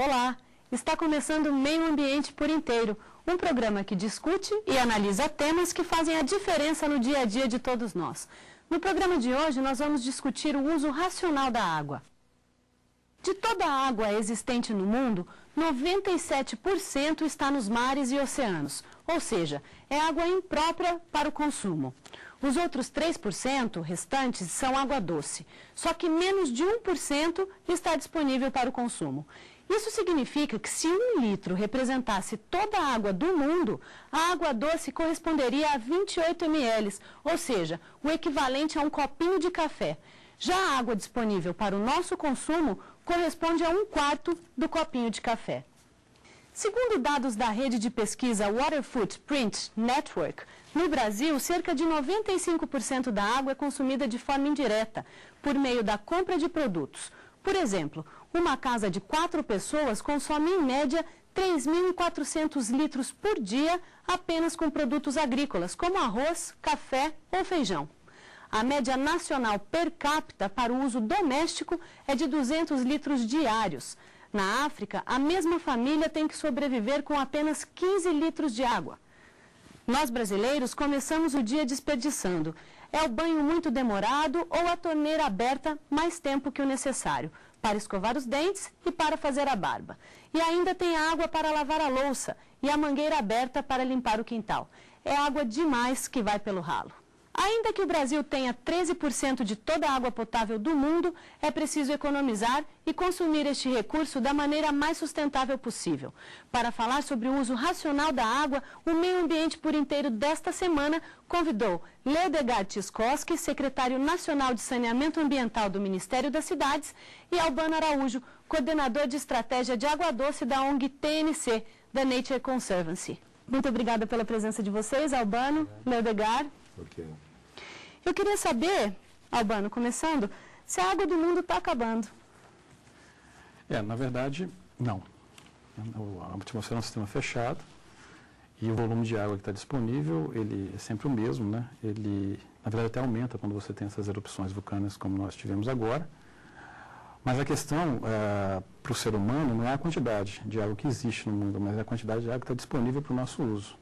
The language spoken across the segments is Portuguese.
Olá, está começando o Meio Ambiente por Inteiro, um programa que discute e analisa temas que fazem a diferença no dia a dia de todos nós. No programa de hoje, nós vamos discutir o uso racional da água. De toda a água existente no mundo, 97% está nos mares e oceanos, ou seja, é água imprópria para o consumo. Os outros 3% restantes são água doce, só que menos de 1% está disponível para o consumo. Isso significa que se 1 litro representasse toda a água do mundo, a água doce corresponderia a 28 ml, ou seja, o equivalente a um copinho de café. Já a água disponível para o nosso consumo corresponde a 1/4 do copinho de café. Segundo dados da rede de pesquisa Water Footprint Network, no Brasil, cerca de 95% da água é consumida de forma indireta, por meio da compra de produtos. Por exemplo, uma casa de 4 pessoas consome, em média, 3.400 litros por dia apenas com produtos agrícolas, como arroz, café ou feijão. A média nacional per capita para o uso doméstico é de 200 litros diários. Na África, a mesma família tem que sobreviver com apenas 15 litros de água. Nós, brasileiros, começamos o dia desperdiçando. É o banho muito demorado ou a torneira aberta mais tempo que o necessário, para escovar os dentes e para fazer a barba. E ainda tem a água para lavar a louça e a mangueira aberta para limpar o quintal. É água demais que vai pelo ralo. Ainda que o Brasil tenha 13% de toda a água potável do mundo, é preciso economizar e consumir este recurso da maneira mais sustentável possível. Para falar sobre o uso racional da água, o Meio Ambiente por Inteiro desta semana convidou Leodegar Tiskoski, secretário nacional de Saneamento Ambiental do Ministério das Cidades, e Albano Araújo, coordenador de estratégia de água doce da ONG TNC, da Nature Conservancy. Muito obrigada pela presença de vocês, Albano, Leodegar. Okay. Eu queria saber, Albano, começando, se a água do mundo está acabando. Na verdade, não. A atmosfera é um sistema fechado e o volume de água que está disponível, ele é sempre o mesmo, né? Ele, na verdade, até aumenta quando você tem essas erupções vulcânicas como nós tivemos agora. Mas a questão para o ser humano não é a quantidade de água que existe no mundo, mas é a quantidade de água que está disponível para o nosso uso.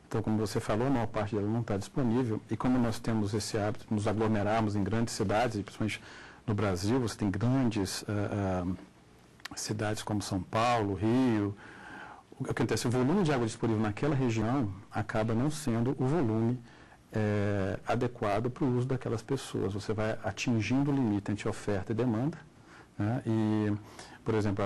Então, como você falou, a maior parte dela não está disponível. E como nós temos esse hábito de nos aglomerarmos em grandes cidades, e principalmente no Brasil, você tem grandes cidades como São Paulo, Rio. O que acontece? O volume de água disponível naquela região acaba não sendo o volume adequado para o uso daquelas pessoas. Você vai atingindo o limite entre oferta e demanda. Né? E, por exemplo,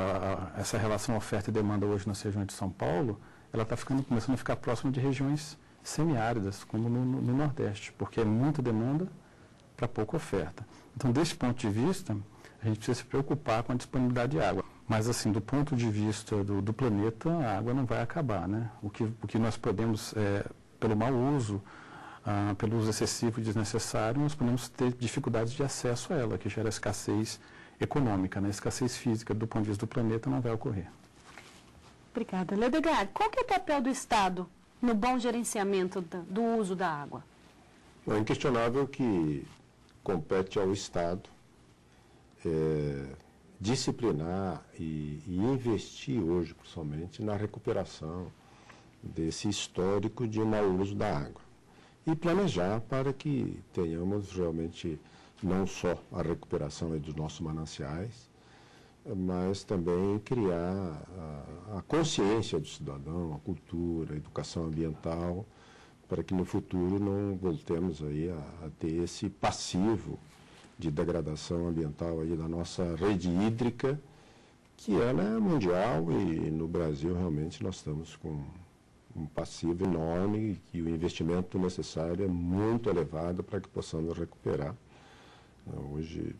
essa relação oferta e demanda hoje nas regiões de São Paulo, ela está começando a ficar próxima de regiões semiáridas, como no Nordeste, porque é muita demanda para pouca oferta. Então, desse ponto de vista, a gente precisa se preocupar com a disponibilidade de água. Mas, assim, do ponto de vista do planeta, a água não vai acabar, né? O que nós podemos, pelo mau uso, pelo uso excessivo e desnecessário, nós podemos ter dificuldades de acesso a ela, que gera escassez econômica, né? Escassez física, do ponto de vista do planeta, não vai ocorrer. Obrigada. Leodegar, qual que é o papel do Estado no bom gerenciamento do uso da água? É inquestionável que compete ao Estado disciplinar e investir hoje, principalmente, na recuperação desse histórico de mau uso da água. E planejar para que tenhamos realmente não só a recuperação dos nossos mananciais, mas também criar a consciência do cidadão, a cultura, a educação ambiental, para que no futuro não voltemos aí a ter esse passivo de degradação ambiental aí da nossa rede hídrica, que ela é mundial e no Brasil realmente nós estamos com um passivo enorme e que o investimento necessário é muito elevado para que possamos recuperar. Hoje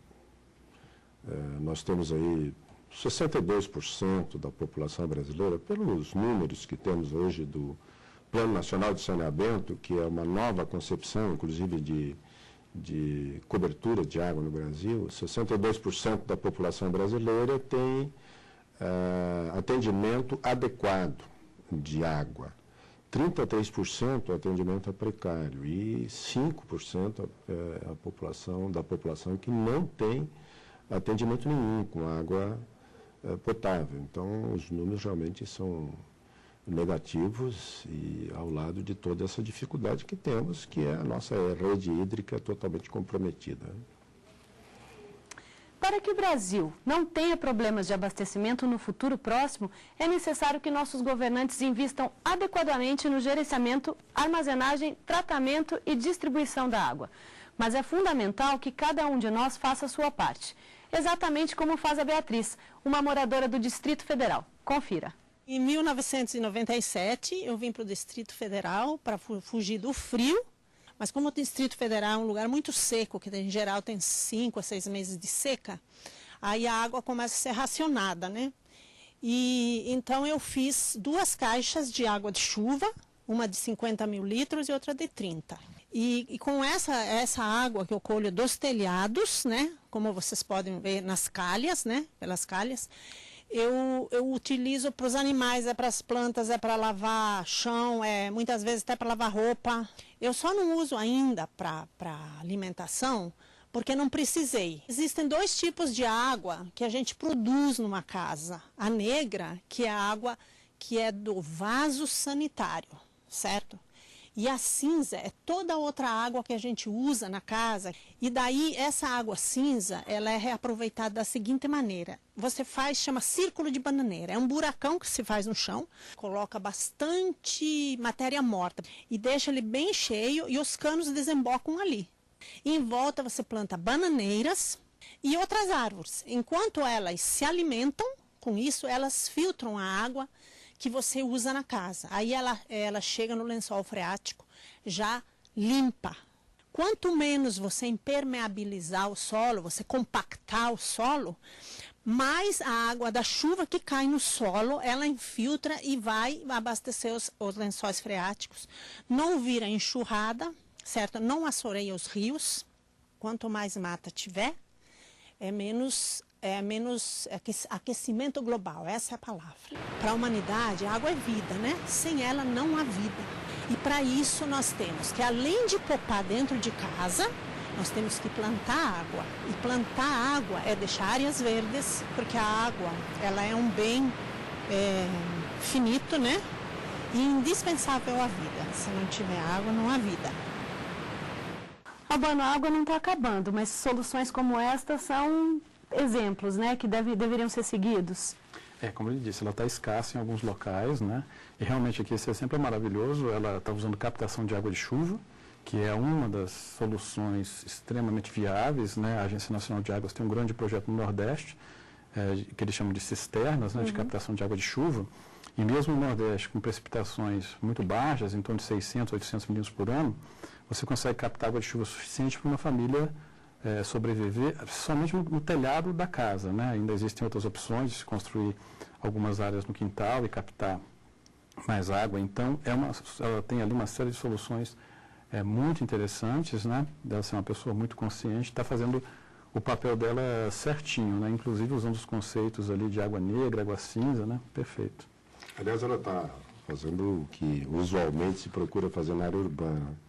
nós temos aí 62% da população brasileira, pelos números que temos hoje do Plano Nacional de Saneamento, que é uma nova concepção, inclusive, de cobertura de água no Brasil, 62% da população brasileira tem atendimento adequado de água. 33% atendimento é precário e 5% da população que não tem atendimento nenhum com água potável. Então, os números realmente são negativos e ao lado de toda essa dificuldade que temos, que é a nossa rede hídrica totalmente comprometida. Para que o Brasil não tenha problemas de abastecimento no futuro próximo, é necessário que nossos governantes invistam adequadamente no gerenciamento, armazenagem, tratamento e distribuição da água. Mas é fundamental que cada um de nós faça a sua parte, exatamente como faz a Beatriz, uma moradora do Distrito Federal. Confira. Em 1997, eu vim para o Distrito Federal para fugir do frio. Mas como o Distrito Federal é um lugar muito seco, que em geral tem 5 a 6 meses de seca, aí a água começa a ser racionada, né? E então eu fiz 2 caixas de água de chuva, uma de 50 mil litros e outra de 30. E com essa água que eu colho dos telhados, né? Como vocês podem ver nas calhas, né? Pelas calhas, eu utilizo para os animais, é para as plantas, é para lavar chão, muitas vezes até para lavar roupa. Eu só não uso ainda para alimentação, porque não precisei. Existem 2 tipos de água que a gente produz numa casa. A negra, que é a água que é do vaso sanitário, certo? E a cinza é toda outra água que a gente usa na casa. E daí essa água cinza, ela é reaproveitada da seguinte maneira. Você chama círculo de bananeira. É um buracão que se faz no chão, coloca bastante matéria morta e deixa ele bem cheio e os canos desembocam ali. E em volta você planta bananeiras e outras árvores. Enquanto elas se alimentam, com isso elas filtram a água que você usa na casa. Aí ela chega no lençol freático já limpa. Quanto menos você impermeabilizar o solo, você compactar o solo, mais a água da chuva que cai no solo, ela infiltra e vai abastecer os lençóis freáticos. Não vira enxurrada, certo? Não assoreia os rios. Quanto mais mata tiver, é menos aquecimento global, essa é a palavra. Para a humanidade, a água é vida, né? Sem ela não há vida. E para isso nós temos que, além de poupar dentro de casa, nós temos que plantar água. E plantar água é deixar áreas verdes, porque a água ela é um bem finito, né? E indispensável à vida. Se não tiver água, não há vida. Albano, a água não está acabando, mas soluções como esta são exemplos, né, que deveriam ser seguidos. Como ele disse, ela está escassa em alguns locais, né? E realmente aqui esse exemplo é maravilhoso. Ela está usando captação de água de chuva, que é uma das soluções extremamente viáveis, né? A Agência Nacional de Águas tem um grande projeto no Nordeste, que eles chamam de cisternas, né, de captação de água de chuva. E mesmo no Nordeste, com precipitações muito baixas, em torno de 600, 800 milímetros por ano, você consegue captar água de chuva suficiente para uma família sobreviver somente no telhado da casa, né? Ainda existem outras opções de se construir algumas áreas no quintal e captar mais água. Então, ela tem ali uma série de soluções muito interessantes, né? Dela ser uma pessoa muito consciente, está fazendo o papel dela certinho, né? Inclusive usando os conceitos ali de água negra, água cinza, né? Perfeito. Aliás, ela está fazendo o que usualmente se procura fazer na área urbana.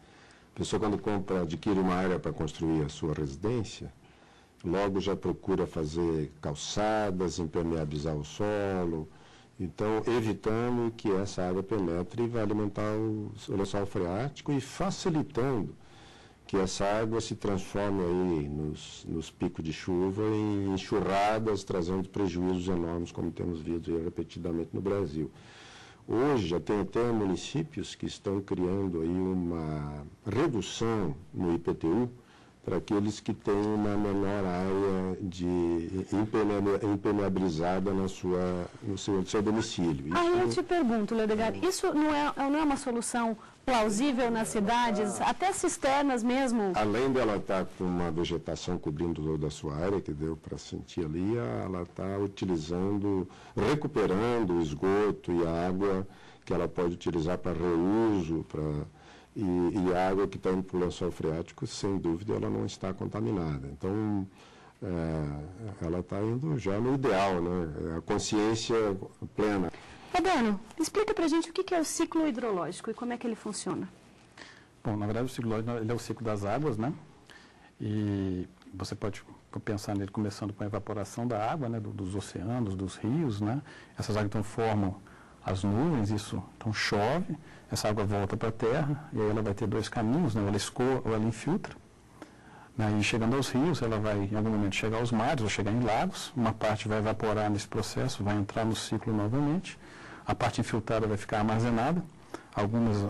A pessoa, quando adquire uma área para construir a sua residência, logo já procura fazer calçadas, impermeabilizar o solo, então evitando que essa água penetre e vá alimentar o lençol freático e facilitando que essa água se transforme aí nos picos de chuva em enxurradas, trazendo prejuízos enormes, como temos visto repetidamente no Brasil. Hoje já tem até municípios que estão criando aí uma redução no IPTU para aqueles que têm uma menor área de impermeabilizada no seu domicílio. Aí eu te pergunto, Leodegar, isso não é uma solução plausível nas cidades, até cisternas mesmo? Além dela estar com uma vegetação cobrindo toda a sua área, que deu para sentir ali, ela está recuperando o esgoto e a água que ela pode utilizar para reuso, e a água que está indo para o lençol freático, sem dúvida, ela não está contaminada. Então, ela está indo já no ideal, né? A consciência plena. Albano, explica para a gente o que é o ciclo hidrológico e como é que ele funciona. Bom, na verdade o ciclo hidrológico ele é o ciclo das águas, né? E você pode pensar nele começando com a evaporação da água, né, dos oceanos, dos rios, né? Essas águas então formam as nuvens, isso então chove, essa água volta para a terra, e aí ela vai ter dois caminhos, né? Ou ela escoa ou ela infiltra. E chegando aos rios, ela vai em algum momento chegar aos mares ou chegar em lagos, uma parte vai evaporar nesse processo, vai entrar no ciclo novamente, a parte infiltrada vai ficar armazenada,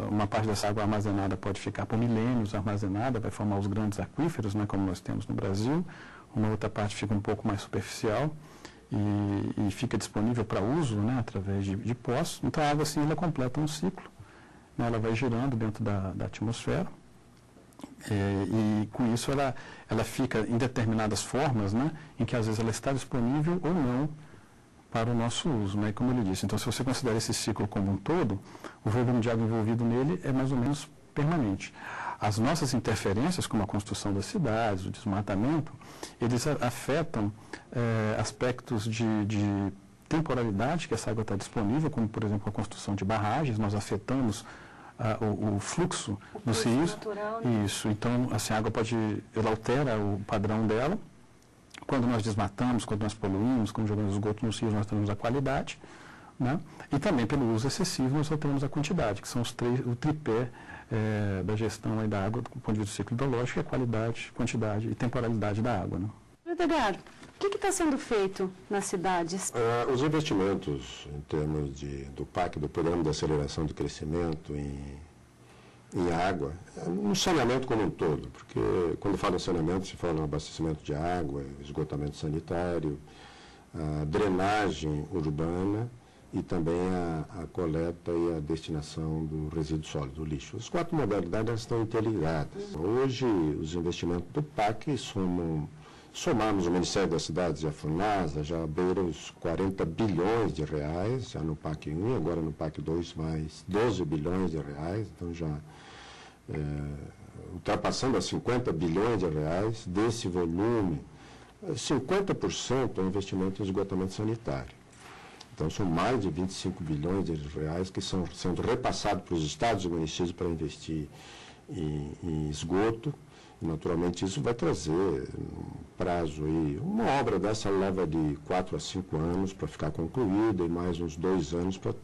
uma parte dessa água armazenada pode ficar por milênios armazenada, vai formar os grandes aquíferos, né, como nós temos no Brasil, uma outra parte fica um pouco mais superficial e fica disponível para uso, né, através de poços. Então a água assim ela completa um ciclo, né, ela vai girando dentro da atmosfera. E com isso ela fica em determinadas formas, né, em que às vezes ela está disponível ou não para o nosso uso, né, como ele disse. Então, se você considera esse ciclo como um todo, o volume de água envolvido nele é mais ou menos permanente. As nossas interferências, como a construção das cidades, o desmatamento, eles afetam aspectos de temporalidade que essa água está disponível, como, por exemplo, a construção de barragens, nós afetamos o fluxo dos rios. Natural, né? Isso, então assim, a água ela altera o padrão dela. Quando nós desmatamos, quando nós poluímos, quando jogamos esgoto nos rios, nós temos a qualidade, né? E também pelo uso excessivo nós alteramos a quantidade, que são o tripé da gestão aí da água do ponto de vista do ciclo hidrológico, que é qualidade, quantidade e temporalidade da água, né? Edgar, o que está sendo feito nas cidades? Os investimentos em termos do PAC, do Programa de Aceleração do Crescimento em água, no saneamento como um todo, porque quando fala em saneamento se fala no abastecimento de água, esgotamento sanitário, a drenagem urbana e também a coleta e a destinação do resíduo sólido, do lixo. As quatro modalidades estão interligadas. Hoje os investimentos do PAC somamos o Ministério das Cidades e a FUNASA, já beira os 40 bilhões de reais, já no PAC 1, agora no PAC 2 mais 12 bilhões de reais, então já ultrapassando a 50 bilhões de reais. Desse volume, 50% é investimento em esgotamento sanitário. Então são mais de 25 bilhões de reais que estão sendo repassados para os estados e municípios para investir em esgoto. Naturalmente, isso vai trazer um prazo aí. Uma obra dessa leva de 4 a 5 anos para ficar concluída e mais uns 2 anos para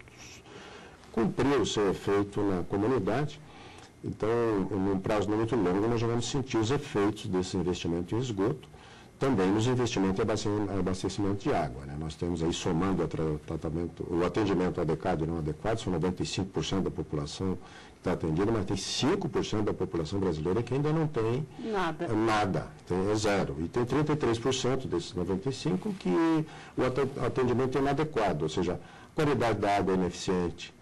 cumprir o seu efeito na comunidade. Então, num prazo não muito longo, nós já vamos sentir os efeitos desse investimento em esgoto, também nos investimentos em abastecimento de água, né? Nós temos aí, somando o atendimento adequado e não adequado, são 95% da população está atendida, mas tem 5% da população brasileira que ainda não tem nada, é zero. E tem 33% desses 95% que o atendimento é inadequado, ou seja, a qualidade da água é ineficiente,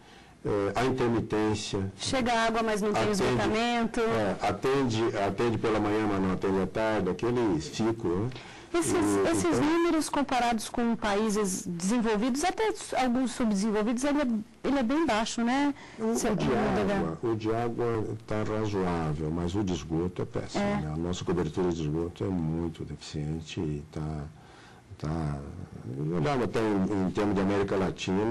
a intermitência. Chega água, mas não tem esgotamento. Atende pela manhã, mas não atende à tarde, aquele ciclo, né? Esses números comparados com países desenvolvidos, até alguns subdesenvolvidos, ele é bem baixo, né? O de água está razoável, mas o de esgoto é péssimo. Né? A nossa cobertura de esgoto é muito deficiente e olhando até em termos de América Latina,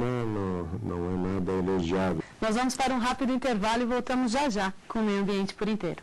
não é nada elogiável. Nós vamos para um rápido intervalo e voltamos já com o Meio Ambiente por Inteiro.